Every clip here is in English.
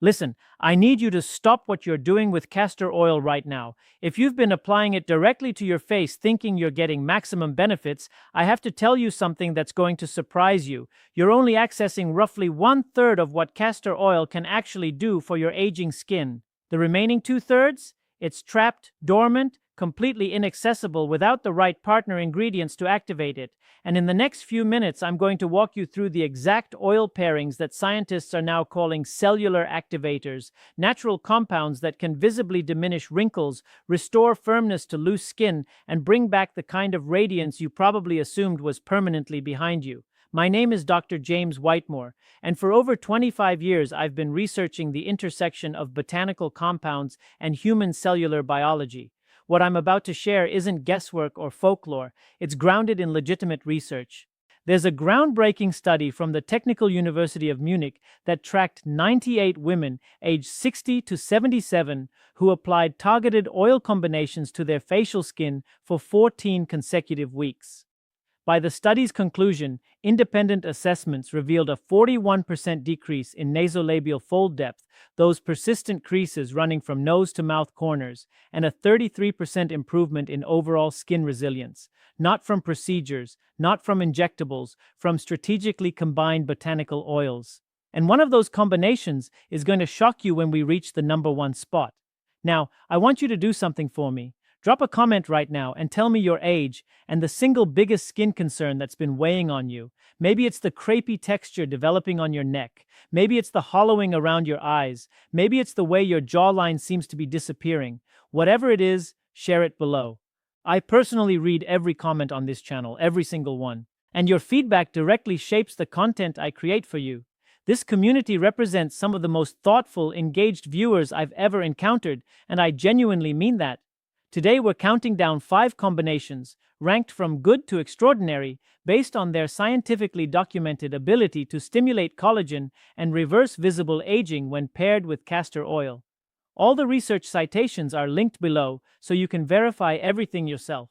Listen, I need you to stop what you're doing with castor oil right now. If you've been applying it directly to your face thinking you're getting maximum benefits, I have to tell you something that's going to surprise you. You're only accessing roughly 1/3 of what castor oil can actually do for your aging skin. The remaining 2/3? It's trapped, dormant, completely inaccessible without the right partner ingredients to activate it. And in the next few minutes, I'm going to walk you through the exact oil pairings that scientists are now calling cellular activators, natural compounds that can visibly diminish wrinkles, restore firmness to loose skin, and bring back the kind of radiance you probably assumed was permanently behind you. My name is Dr. James Whitemore, and for over 25 years I've been researching the intersection of botanical compounds and human cellular biology. What I'm about to share isn't guesswork or folklore, it's grounded in legitimate research. There's a groundbreaking study from the Technical University of Munich that tracked 98 women aged 60 to 77 who applied targeted oil combinations to their facial skin for 14 consecutive weeks. By the study's conclusion, independent assessments revealed a 41% decrease in nasolabial fold depth, those persistent creases running from nose to mouth corners, and a 33% improvement in overall skin resilience, not from procedures, not from injectables, from strategically combined botanical oils. And one of those combinations is going to shock you when we reach the #1 spot. Now, I want you to do something for me. Drop a comment right now and tell me your age and the single biggest skin concern that's been weighing on you. Maybe it's the crepey texture developing on your neck. Maybe it's the hollowing around your eyes. Maybe it's the way your jawline seems to be disappearing. Whatever it is, share it below. I personally read every comment on this channel, every single one. And your feedback directly shapes the content I create for you. This community represents some of the most thoughtful, engaged viewers I've ever encountered, and I genuinely mean that. Today we're counting down 5 combinations, ranked from good to extraordinary, based on their scientifically documented ability to stimulate collagen and reverse visible aging when paired with castor oil. All the research citations are linked below, so you can verify everything yourself.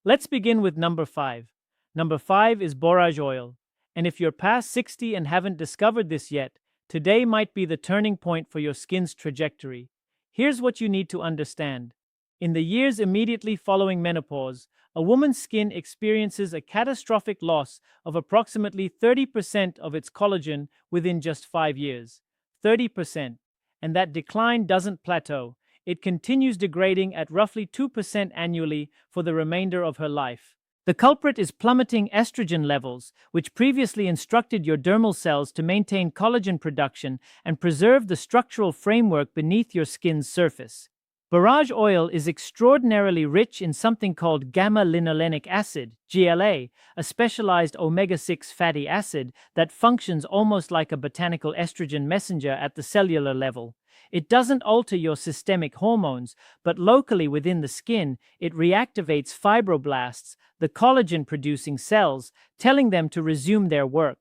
Let's begin with number 5. Number 5 is borage oil. And if you're past 60 and haven't discovered this yet, today might be the turning point for your skin's trajectory. Here's what you need to understand. In the years immediately following menopause, a woman's skin experiences a catastrophic loss of approximately 30% of its collagen within just 5 years. 30%. And that decline doesn't plateau. It continues degrading at roughly 2% annually for the remainder of her life. The culprit is plummeting estrogen levels, which previously instructed your dermal cells to maintain collagen production and preserve the structural framework beneath your skin's surface. Borage oil is extraordinarily rich in something called gamma-linolenic acid, GLA, a specialized omega-6 fatty acid that functions almost like a botanical estrogen messenger at the cellular level. It doesn't alter your systemic hormones, but locally within the skin, it reactivates fibroblasts, the collagen-producing cells, telling them to resume their work.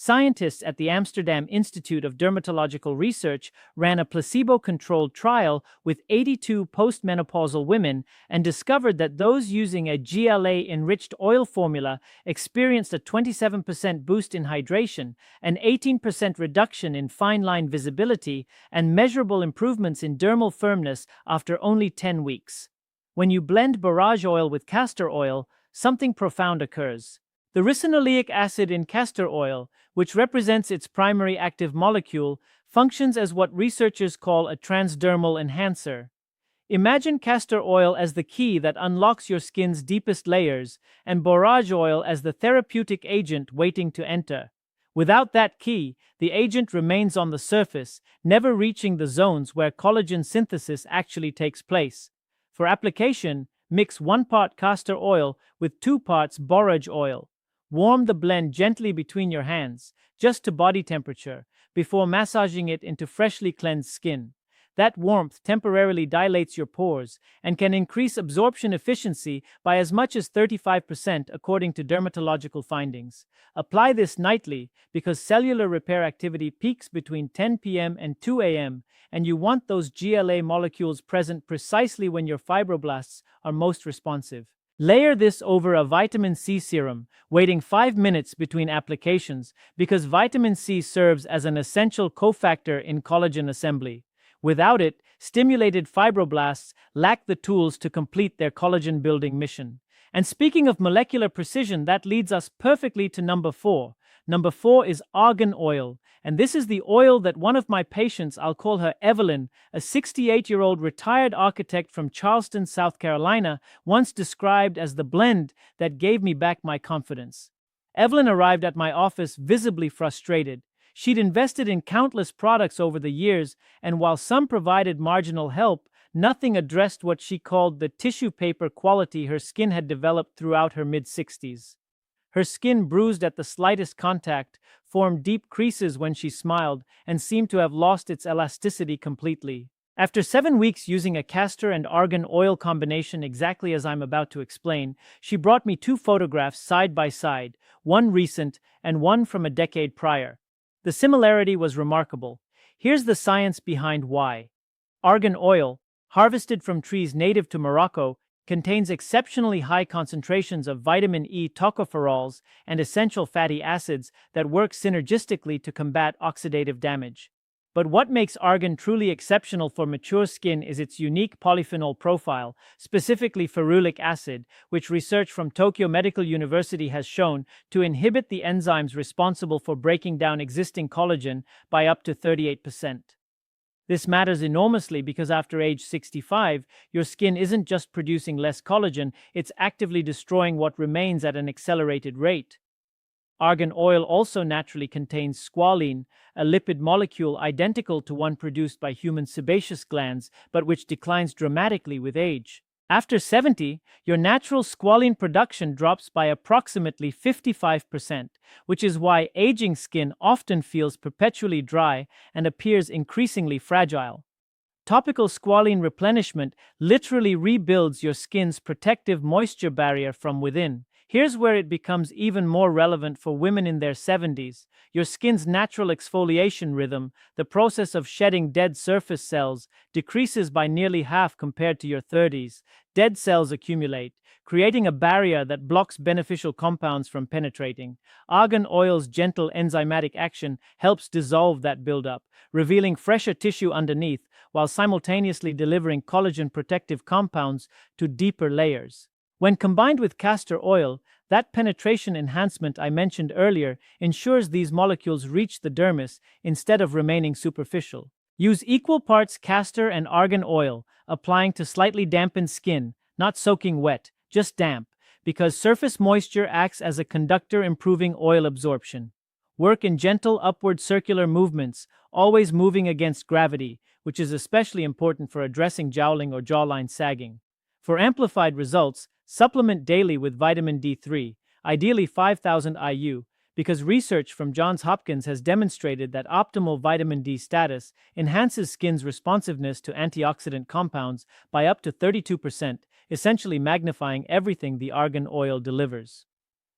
Scientists at the Amsterdam Institute of Dermatological Research ran a placebo-controlled trial with 82 postmenopausal women and discovered that those using a GLA-enriched oil formula experienced a 27% boost in hydration, an 18% reduction in fine line visibility, and measurable improvements in dermal firmness after only 10 weeks. When you blend borage oil with castor oil, something profound occurs. The ricinoleic acid in castor oil, which represents its primary active molecule, functions as what researchers call a transdermal enhancer. Imagine castor oil as the key that unlocks your skin's deepest layers, and borage oil as the therapeutic agent waiting to enter. Without that key, the agent remains on the surface, never reaching the zones where collagen synthesis actually takes place. For application, mix 1 part castor oil with 2 parts borage oil. Warm the blend gently between your hands, just to body temperature, before massaging it into freshly cleansed skin. That warmth temporarily dilates your pores and can increase absorption efficiency by as much as 35% according to dermatological findings. Apply this nightly because cellular repair activity peaks between 10 p.m. and 2 a.m., and you want those GLA molecules present precisely when your fibroblasts are most responsive. Layer this over a vitamin C serum, waiting 5 minutes between applications because vitamin C serves as an essential cofactor in collagen assembly. Without it, stimulated fibroblasts lack the tools to complete their collagen building mission. And speaking of molecular precision, that leads us perfectly to number 4. Number 4 is argan oil, and this is the oil that one of my patients, I'll call her Evelyn, a 68-year-old retired architect from Charleston, South Carolina, once described as the blend that gave me back my confidence. Evelyn arrived at my office visibly frustrated. She'd invested in countless products over the years, and while some provided marginal help, nothing addressed what she called the tissue paper quality her skin had developed throughout her mid-60s. Her skin bruised at the slightest contact, formed deep creases when she smiled, and seemed to have lost its elasticity completely. After 7 weeks using a castor and argan oil combination exactly as I'm about to explain, she brought me 2 photographs side by side, one recent and one from a decade prior. The similarity was remarkable. Here's the science behind why. Argan oil, harvested from trees native to Morocco, contains exceptionally high concentrations of vitamin E tocopherols and essential fatty acids that work synergistically to combat oxidative damage. But what makes argan truly exceptional for mature skin is its unique polyphenol profile, specifically ferulic acid, which research from Tokyo Medical University has shown to inhibit the enzymes responsible for breaking down existing collagen by up to 38%. This matters enormously because after age 65, your skin isn't just producing less collagen, it's actively destroying what remains at an accelerated rate. Argan oil also naturally contains squalene, a lipid molecule identical to one produced by human sebaceous glands, but which declines dramatically with age. After 70, your natural squalene production drops by approximately 55%, which is why aging skin often feels perpetually dry and appears increasingly fragile. Topical squalene replenishment literally rebuilds your skin's protective moisture barrier from within. Here's where it becomes even more relevant for women in their 70s. Your skin's natural exfoliation rhythm, the process of shedding dead surface cells, decreases by nearly half compared to your 30s. Dead cells accumulate, creating a barrier that blocks beneficial compounds from penetrating. Argan oil's gentle enzymatic action helps dissolve that buildup, revealing fresher tissue underneath while simultaneously delivering collagen protective compounds to deeper layers. When combined with castor oil, that penetration enhancement I mentioned earlier ensures these molecules reach the dermis instead of remaining superficial. Use equal parts castor and argan oil, applying to slightly dampened skin, not soaking wet, just damp, because surface moisture acts as a conductor improving oil absorption. Work in gentle upward circular movements, always moving against gravity, which is especially important for addressing jowling or jawline sagging. For amplified results, supplement daily with vitamin D3, ideally 5,000 IU, because research from Johns Hopkins has demonstrated that optimal vitamin D status enhances skin's responsiveness to antioxidant compounds by up to 32%, essentially magnifying everything the argan oil delivers.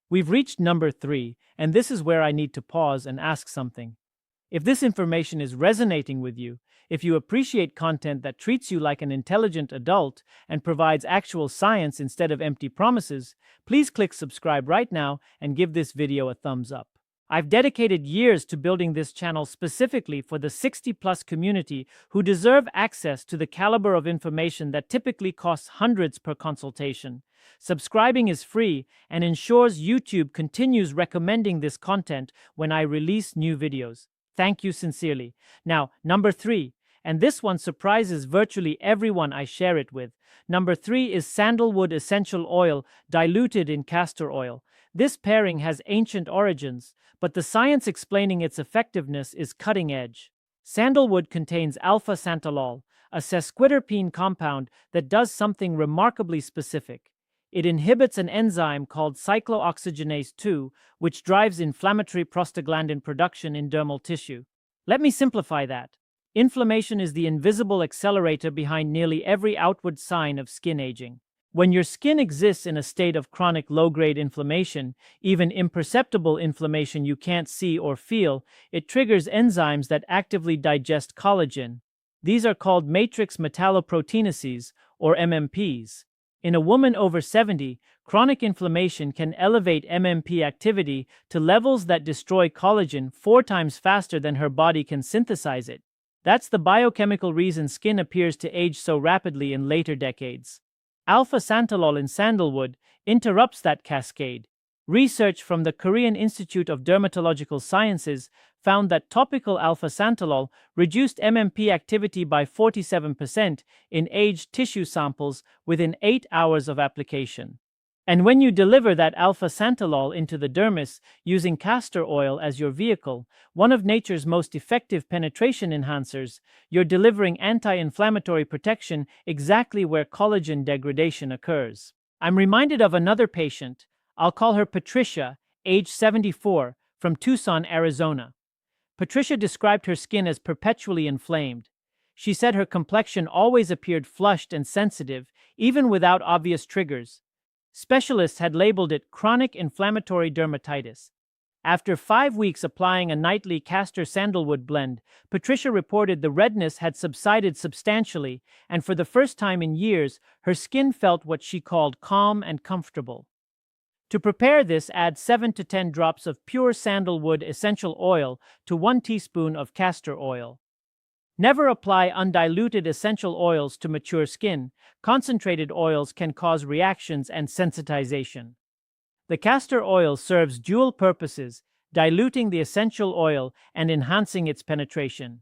We've reached number 3, and this is where I need to pause and ask something. If this information is resonating with you, if you appreciate content that treats you like an intelligent adult and provides actual science instead of empty promises, please click subscribe right now and give this video a thumbs up. I've dedicated years to building this channel specifically for the 60-plus community who deserve access to the caliber of information that typically costs hundreds per consultation. Subscribing is free and ensures YouTube continues recommending this content when I release new videos. Thank you sincerely. Now, number 3. And this one surprises virtually everyone I share it with. Number 3 is sandalwood essential oil diluted in castor oil. This pairing has ancient origins, but the science explaining its effectiveness is cutting edge. Sandalwood contains alpha-santalol, a sesquiterpene compound that does something remarkably specific. It inhibits an enzyme called cyclooxygenase 2, which drives inflammatory prostaglandin production in dermal tissue. Let me simplify that. Inflammation is the invisible accelerator behind nearly every outward sign of skin aging. When your skin exists in a state of chronic low-grade inflammation, even imperceptible inflammation you can't see or feel, it triggers enzymes that actively digest collagen. These are called matrix metalloproteinases, or MMPs. In a woman over 70, chronic inflammation can elevate MMP activity to levels that destroy collagen 4 times faster than her body can synthesize it. That's the biochemical reason skin appears to age so rapidly in later decades. Alpha-santalol in sandalwood interrupts that cascade. Research from the Korean Institute of Dermatological Sciences found that topical alpha-santalol reduced MMP activity by 47% in aged tissue samples within 8 hours of application. And when you deliver that alpha-santalol into the dermis using castor oil as your vehicle, one of nature's most effective penetration enhancers, you're delivering anti-inflammatory protection exactly where collagen degradation occurs. I'm reminded of another patient. I'll call her Patricia, age 74, from Tucson, Arizona. Patricia described her skin as perpetually inflamed. She said her complexion always appeared flushed and sensitive, even without obvious triggers. Specialists had labeled it chronic inflammatory dermatitis. After 5 weeks applying a nightly castor sandalwood blend, Patricia reported the redness had subsided substantially, and for the first time in years, her skin felt what she called calm and comfortable. To prepare this, add 7 to 10 drops of pure sandalwood essential oil to 1 teaspoon of castor oil. Never apply undiluted essential oils to mature skin. Concentrated oils can cause reactions and sensitization. The castor oil serves dual purposes, diluting the essential oil and enhancing its penetration.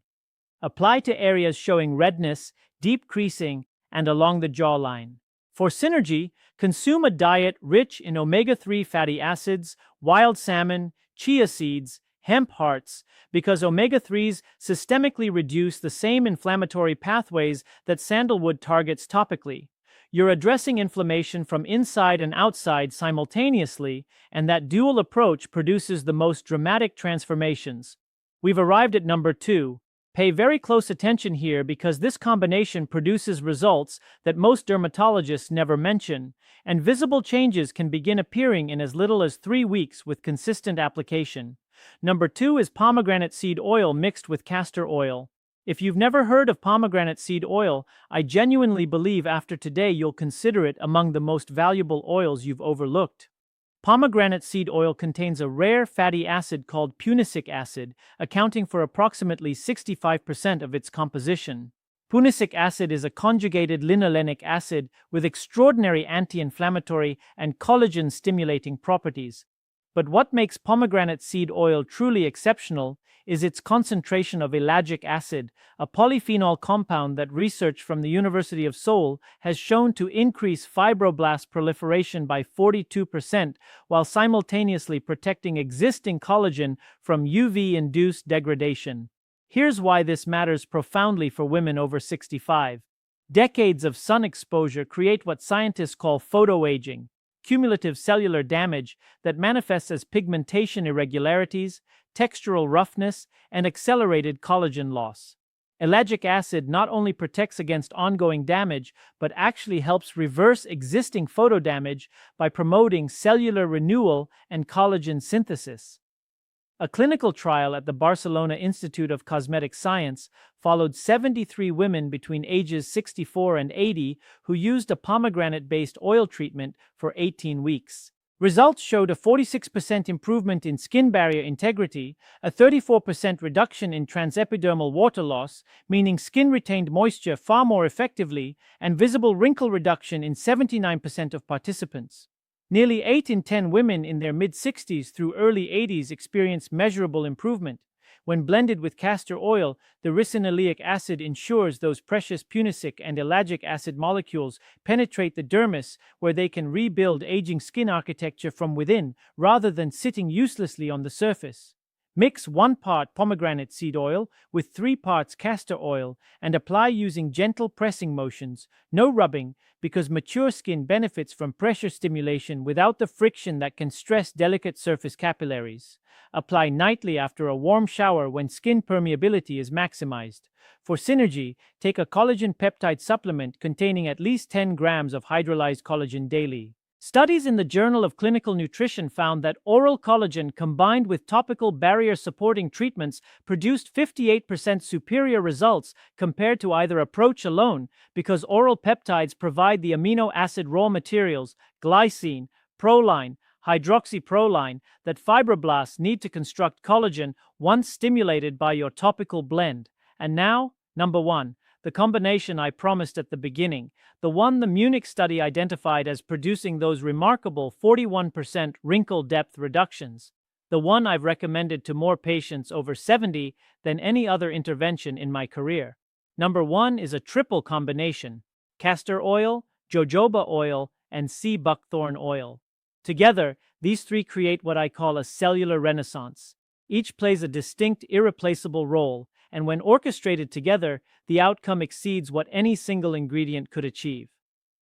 Apply to areas showing redness, deep creasing, and along the jawline. For synergy, consume a diet rich in omega-3 fatty acids, wild salmon, chia seeds, hemp hearts, because omega-3s systemically reduce the same inflammatory pathways that sandalwood targets topically. You're addressing inflammation from inside and outside simultaneously, and that dual approach produces the most dramatic transformations. We've arrived at number 2. Pay very close attention here because this combination produces results that most dermatologists never mention, and visible changes can begin appearing in as little as 3 weeks with consistent application. Number 2 is pomegranate seed oil mixed with castor oil. If you've never heard of pomegranate seed oil, I genuinely believe after today you'll consider it among the most valuable oils you've overlooked. Pomegranate seed oil contains a rare fatty acid called punicic acid, accounting for approximately 65% of its composition. Punicic acid is a conjugated linolenic acid with extraordinary anti-inflammatory and collagen-stimulating properties. But what makes pomegranate seed oil truly exceptional is its concentration of ellagic acid, a polyphenol compound that research from the University of Seoul has shown to increase fibroblast proliferation by 42% while simultaneously protecting existing collagen from UV-induced degradation. Here's why this matters profoundly for women over 65. Decades of sun exposure create what scientists call photoaging, cumulative cellular damage that manifests as pigmentation irregularities, textural roughness, and accelerated collagen loss. Ellagic acid not only protects against ongoing damage, but actually helps reverse existing photodamage by promoting cellular renewal and collagen synthesis. A clinical trial at the Barcelona Institute of Cosmetic Science followed 73 women between ages 64 and 80 who used a pomegranate-based oil treatment for 18 weeks. Results showed a 46% improvement in skin barrier integrity, a 34% reduction in transepidermal water loss, meaning skin retained moisture far more effectively, and visible wrinkle reduction in 79% of participants. Nearly 8 in 10 women in their mid-60s through early 80s experienced measurable improvement. When blended with castor oil, the ricinoleic acid ensures those precious punicic and ellagic acid molecules penetrate the dermis, where they can rebuild aging skin architecture from within rather than sitting uselessly on the surface. Mix 1 part pomegranate seed oil with 3 parts castor oil and apply using gentle pressing motions, no rubbing, because mature skin benefits from pressure stimulation without the friction that can stress delicate surface capillaries. Apply nightly after a warm shower when skin permeability is maximized. For synergy, take a collagen peptide supplement containing at least 10 grams of hydrolyzed collagen daily. Studies in the Journal of Clinical Nutrition found that oral collagen combined with topical barrier-supporting treatments produced 58% superior results compared to either approach alone, because oral peptides provide the amino acid raw materials, glycine, proline, hydroxyproline, that fibroblasts need to construct collagen once stimulated by your topical blend. And now, number 1, the combination I promised at the beginning, the one the Munich study identified as producing those remarkable 41% wrinkle depth reductions, the one I've recommended to more patients over 70 than any other intervention in my career. Number 1 is a triple combination: castor oil, jojoba oil, and sea buckthorn oil. Together, these three create what I call a cellular renaissance. Each plays a distinct, irreplaceable role, and when orchestrated together, the outcome exceeds what any single ingredient could achieve.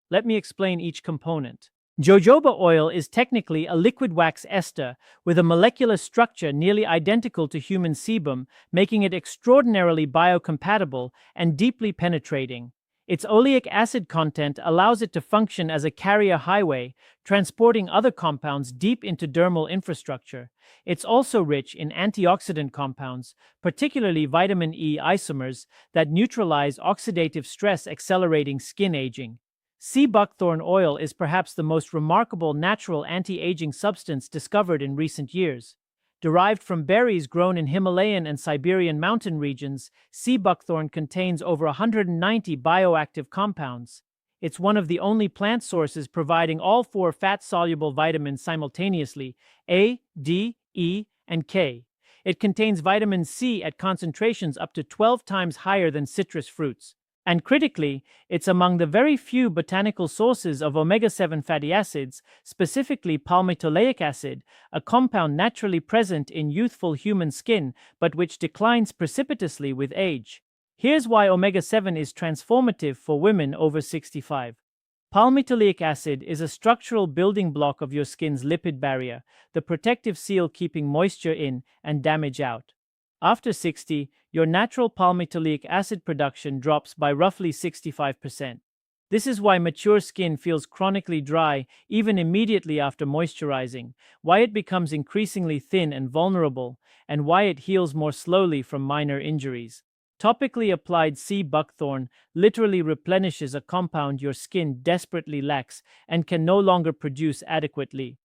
Let me explain each component. Jojoba oil is technically a liquid wax ester with a molecular structure nearly identical to human sebum, making it extraordinarily biocompatible and deeply penetrating. Its oleic acid content allows it to function as a carrier highway, transporting other compounds deep into dermal infrastructure. It's also rich in antioxidant compounds, particularly vitamin E isomers, that neutralize oxidative stress, accelerating skin aging. Sea buckthorn oil is perhaps the most remarkable natural anti-aging substance discovered in recent years. Derived from berries grown in Himalayan and Siberian mountain regions, sea buckthorn contains over 190 bioactive compounds. It's one of the only plant sources providing all 4 fat-soluble vitamins simultaneously: A, D, E, and K. It contains vitamin C at concentrations up to 12 times higher than citrus fruits. And critically, it's among the very few botanical sources of omega-7 fatty acids, specifically palmitoleic acid, a compound naturally present in youthful human skin but which declines precipitously with age. Here's why omega-7 is transformative for women over 65. Palmitoleic acid is a structural building block of your skin's lipid barrier, the protective seal keeping moisture in and damage out. After 60, your natural palmitoleic acid production drops by roughly 65%. This is why mature skin feels chronically dry even immediately after moisturizing, why it becomes increasingly thin and vulnerable, and why it heals more slowly from minor injuries. Topically applied sea buckthorn literally replenishes a compound your skin desperately lacks and can no longer produce adequately.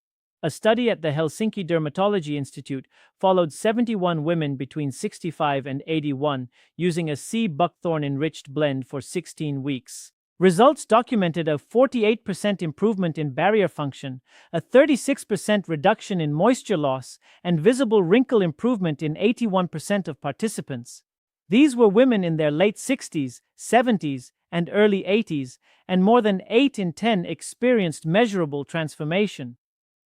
A study at the Helsinki Dermatology Institute followed 71 women between 65 and 81 using a sea buckthorn-enriched blend for 16 weeks. Results documented a 48% improvement in barrier function, a 36% reduction in moisture loss, and visible wrinkle improvement in 81% of participants. These were women in their late 60s, 70s, and early 80s, and more than 8 in 10 experienced measurable transformation.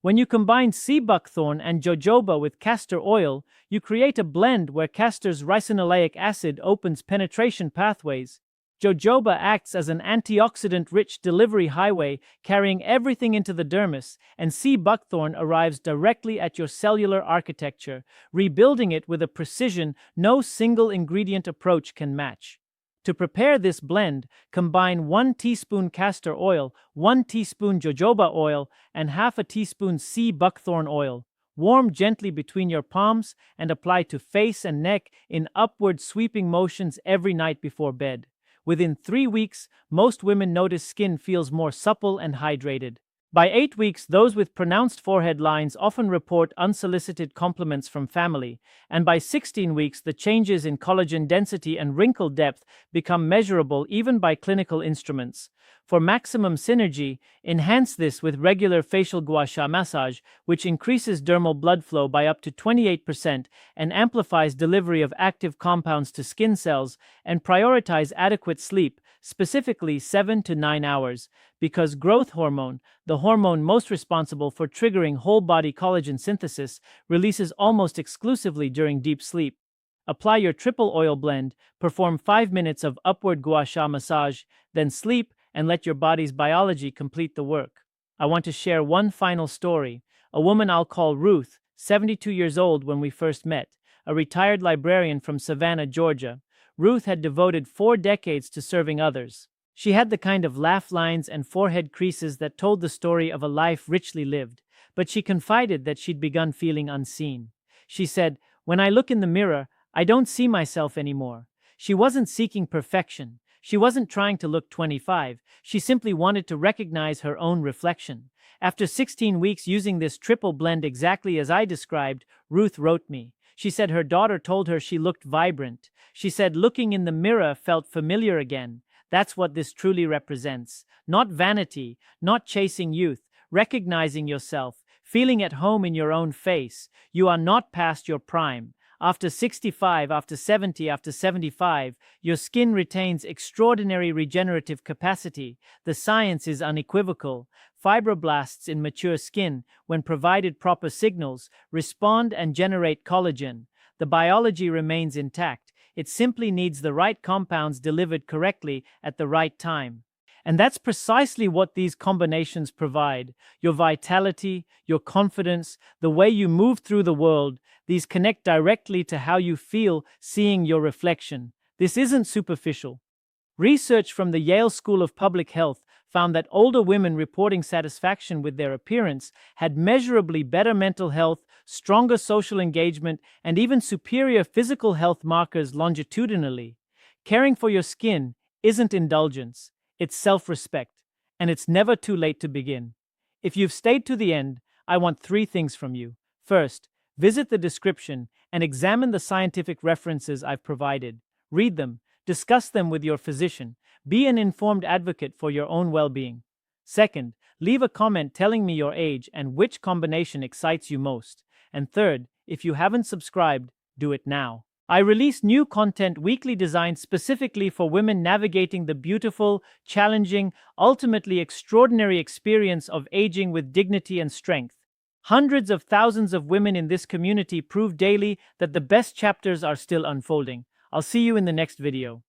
When you combine sea buckthorn and jojoba with castor oil, you create a blend where castor's ricinoleic acid opens penetration pathways. Jojoba acts as an antioxidant-rich delivery highway, carrying everything into the dermis, and sea buckthorn arrives directly at your cellular architecture, rebuilding it with a precision no single ingredient approach can match. To prepare this blend, combine 1 teaspoon castor oil, 1 teaspoon jojoba oil, and half a teaspoon sea buckthorn oil. Warm gently between your palms and apply to face and neck in upward sweeping motions every night before bed. Within 3 weeks, most women notice skin feels more supple and hydrated. By 8 weeks, those with pronounced forehead lines often report unsolicited compliments from family, and by 16 weeks, the changes in collagen density and wrinkle depth become measurable even by clinical instruments. For maximum synergy, enhance this with regular facial gua sha massage, which increases dermal blood flow by up to 28% and amplifies delivery of active compounds to skin cells, and prioritize adequate sleep, specifically 7 to 9 hours, because growth hormone, the hormone most responsible for triggering whole-body collagen synthesis, releases almost exclusively during deep sleep. Apply your triple oil blend, perform 5 minutes of upward gua sha massage, then sleep and let your body's biology complete the work. I want to share one final story. A woman I'll call Ruth, 72 years old when we first met, a retired librarian from Savannah, Georgia. Ruth had devoted 4 decades to serving others. She had the kind of laugh lines and forehead creases that told the story of a life richly lived, but she confided that she'd begun feeling unseen. She said, "When I look in the mirror, I don't see myself anymore." She wasn't seeking perfection. She wasn't trying to look 25. She simply wanted to recognize her own reflection. After 16 weeks using this triple blend exactly as I described, Ruth wrote me. She said her daughter told her she looked vibrant. She said looking in the mirror felt familiar again. That's what this truly represents. Not vanity, not chasing youth, recognizing yourself, feeling at home in your own face. You are not past your prime. After 65, after 70, after 75, your skin retains extraordinary regenerative capacity. The science is unequivocal. Fibroblasts in mature skin, when provided proper signals, respond and generate collagen. The biology remains intact. It simply needs the right compounds delivered correctly at the right time. And that's precisely what these combinations provide. Your vitality, your confidence, the way you move through the world, these connect directly to how you feel seeing your reflection. This isn't superficial. Research from the Yale School of Public Health found that older women reporting satisfaction with their appearance had measurably better mental health, stronger social engagement, and even superior physical health markers longitudinally. Caring for your skin isn't indulgence, it's self-respect, and it's never too late to begin. If you've stayed to the end, I want 3 things from you. First, visit the description and examine the scientific references I've provided. Read them, discuss them with your physician. Be an informed advocate for your own well-being. Second, leave a comment telling me your age and which combination excites you most. And third, if you haven't subscribed, do it now. I release new content weekly designed specifically for women navigating the beautiful, challenging, ultimately extraordinary experience of aging with dignity and strength. Hundreds of thousands of women in this community prove daily that the best chapters are still unfolding. I'll see you in the next video.